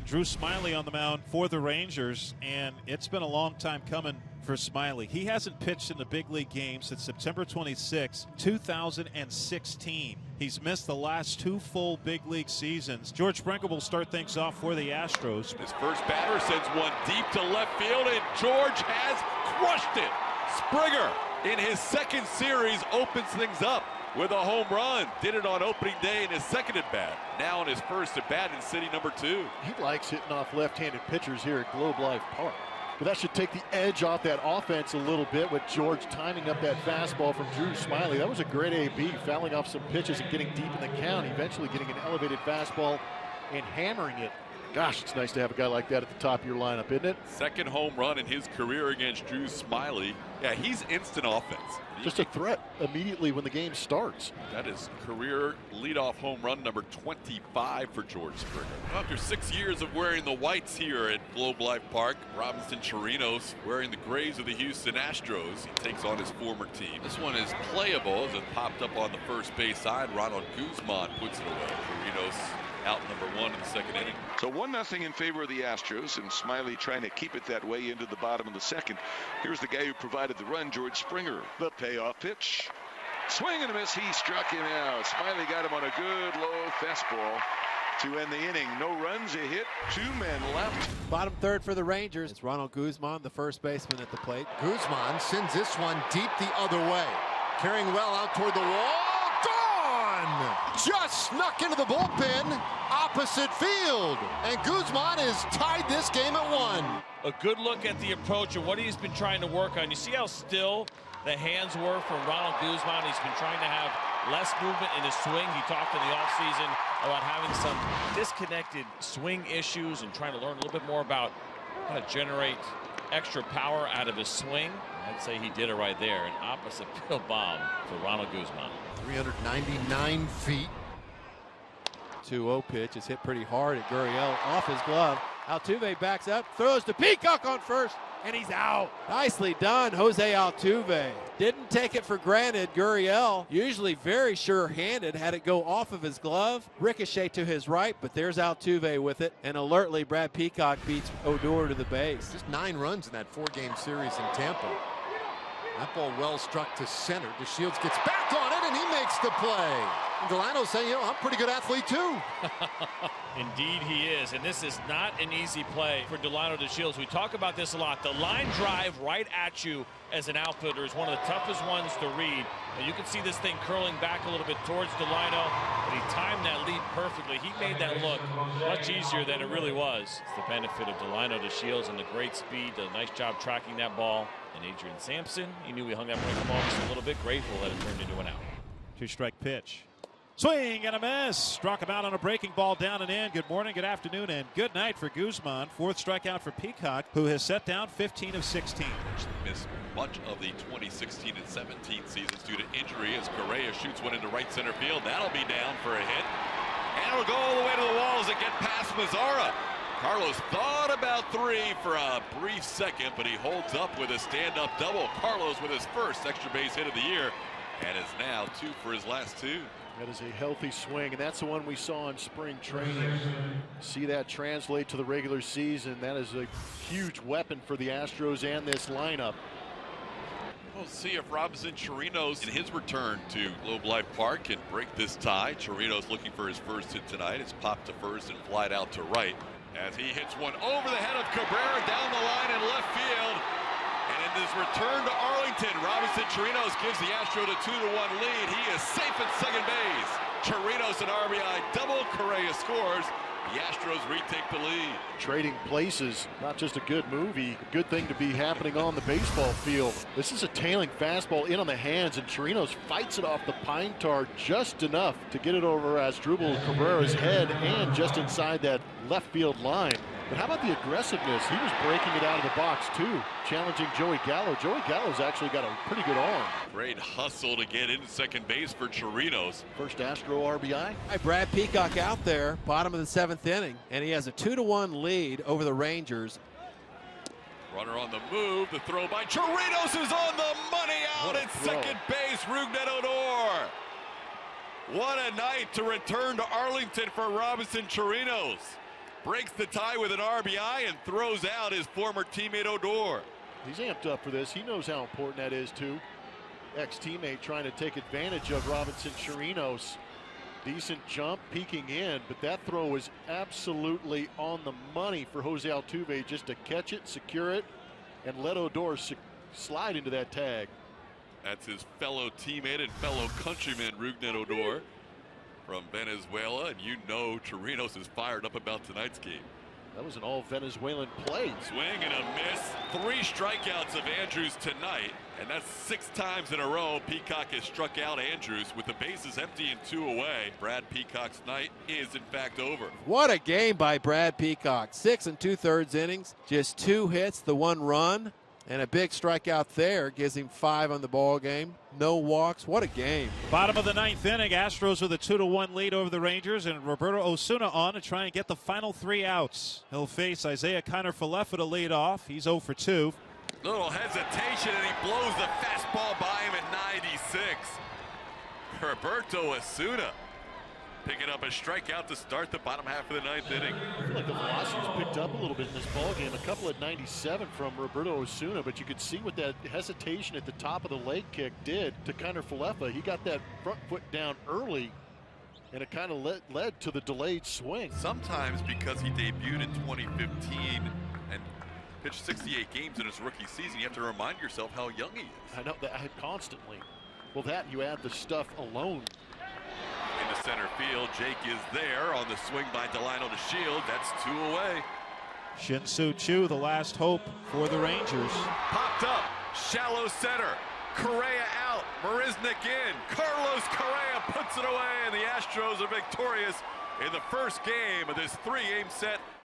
Drew Smyly on the mound for the Rangers, and it's been a long time coming for Smyly. He hasn't pitched in the big league game since September 26, 2016. He's missed the last 2 full big league seasons. George Springer will start things off for the Astros. His first batter sends one deep to left field, and George has crushed it. Springer, in his second series, opens things up with a home run. Did it on opening day in his second at bat. Now in his first at bat in city number 2. He likes hitting off left-handed pitchers here at Globe Life Park. But that should take the edge off that offense a little bit with George timing up that fastball from Drew Smyly. That was a great AB, fouling off some pitches and getting deep in the count, eventually getting an elevated fastball and hammering it. Gosh, it's nice to have a guy like that at the top of your lineup, isn't it? Second home run in his career against Drew Smyly. Yeah, he's instant offense. Just a threat immediately when the game starts. That is career leadoff home run number 25 for George Springer. After 6 years of wearing the whites here at Globe Life Park, Robinson Chirinos wearing the grays of the Houston Astros. He takes on his former team. This one is playable as it popped up on the first base side. Ronald Guzman puts it away. Chirinos out number 1 in the second inning. So 1-0 in favor of the Astros, and Smyly trying to keep it that way into the bottom of the second. Here's the guy who provided the run, George Springer. The payoff pitch. Swing and a miss. He struck him out. Smyly got him on a good low fastball to end the inning. No runs, a hit, 2 men left. Bottom third for the Rangers. It's Ronald Guzman, the first baseman at the plate. Guzman sends this one deep the other way. Carrying well out toward the wall. Just snuck into the bullpen opposite field, and Guzman has tied this game at 1. A good look at the approach and what he's been trying to work on. You see how still the hands were from Ronald Guzman. He's been trying to have less movement in his swing. He talked in the offseason about having some disconnected swing issues and trying to learn a little bit more about how to generate extra power out of his swing. I'd say he did it right there. An opposite field bomb for Ronald Guzman. 399 feet. 2-0 pitch is hit pretty hard at Gurriel off his glove. Altuve backs up, throws to Peacock on first, and he's out. Nicely done, Jose Altuve. Didn't take it for granted. Gurriel, usually very sure-handed, had it go off of his glove, ricochet to his right, but there's Altuve with it, and alertly Brad Peacock beats Odor to the base. Just 9 runs in that 4-game series in Tampa. That ball well struck to center. DeShields gets back on it, and he makes the play. And Delano's saying, you know, I'm a pretty good athlete, too. Indeed he is, and this is not an easy play for Delano DeShields. We talk about this a lot. The line drive right at you as an outfielder is one of the toughest ones to read. And you can see this thing curling back a little bit towards Delano, but he timed that lead perfectly. He made that look much easier than it really was. It's the benefit of Delano DeShields and the great speed. Did a nice job tracking that ball. And Adrian Sampson, he knew he hung that breaking ball just a little bit. Grateful that it turned into an out. 2-strike pitch. Swing and a miss. Struck him out on a breaking ball down and in. Good morning, good afternoon, and good night for Guzman. 4th strikeout for Peacock, who has set down 15 of 16. Missed much of the 2016 and 17 seasons due to injury as Correa shoots one into right center field. That'll be down for a hit. And it'll go all the way to the walls and get past Mazzara. Carlos thought about 3 for a brief second, but he holds up with a stand-up double. Carlos with his first extra base hit of the year, and is now 2 for his last 2. That is a healthy swing, and that's the one we saw in spring training. See that translate to the regular season. That is a huge weapon for the Astros and this lineup. We'll see if Robinson Chirinos in his return to Globe Life Park can break this tie. Chirinos looking for his first hit tonight. It's popped to first and flied out to right as he hits one over the head of Cabrera down the line in left field. And in his return to Arlington, Robinson Chirinos gives the Astros a 2-1 lead. He is safe at second base. Chirinos an RBI double. Correa scores. The Astros retake the lead. Trading places, not just a good movie, a good thing to be happening on the baseball field. This is a tailing fastball in on the hands, and Chirinos fights it off the pine tar just enough to get it over Asdrubal Cabrera's head and just inside that left field line. But how about the aggressiveness? He was breaking it out of the box, too, challenging Joey Gallo. Joey Gallo's actually got a pretty good arm. Great hustle to get into second base for Chirinos. First Astro RBI. Brad Peacock out there, bottom of the 7th inning, and he has a 2-1 lead over the Rangers. Runner on the move. The throw by Chirinos is on the money out at second base. Rougned Odor. What a night to return to Arlington for Robinson Chirinos. breaks the tie with an RBI and throws out his former teammate Odor. He's amped up for this. He knows how important that is too. Ex-teammate trying to take advantage of Robinson Chirinos. Decent jump, peeking in, but that throw was absolutely on the money for Jose Altuve, just to catch it, secure it, and let Odor slide into that tag. That's his fellow teammate and fellow countryman, Rougned Odor from Venezuela, and you know Chirinos is fired up about tonight's game. That was an all Venezuelan play. Swing and a miss. 3 strikeouts of Andrews tonight, and that's 6 times in a row Peacock has struck out Andrews with the bases empty and 2 away. Brad Peacock's night is in fact over. What a game by Brad Peacock. 6 2/3 innings, just 2 hits, the 1 run, and a big strikeout there gives him 5 on the ball game. No walks. What a game. Bottom of the 9th inning, Astros with a 2-1 lead over the Rangers, and Roberto Osuna on to try and get the final 3 outs. He'll face Isaiah Kiner-Falefa to lead off. He's 0 for 2. Little hesitation, and he blows the fastball by him at 96. Roberto Osuna picking up a strikeout to start the bottom half of the 9th inning. I feel like the velocity's picked up a little bit in this ball game. A couple at 97 from Roberto Osuna, but you could see what that hesitation at the top of the leg kick did to Kiner-Falefa. He got that front foot down early, and it kind of led to the delayed swing. Sometimes because he debuted in 2015 and pitched 68 games in his rookie season, you have to remind yourself how young he is. I know that constantly. Well, that you add the stuff alone. Into center field, Jake is there on the swing by Delano to Shield. That's 2 away. Shin-Soo Choo, the last hope for the Rangers. Popped up, shallow center. Correa out, Marisnik in. Carlos Correa puts it away, and the Astros are victorious in the first game of this 3-game set.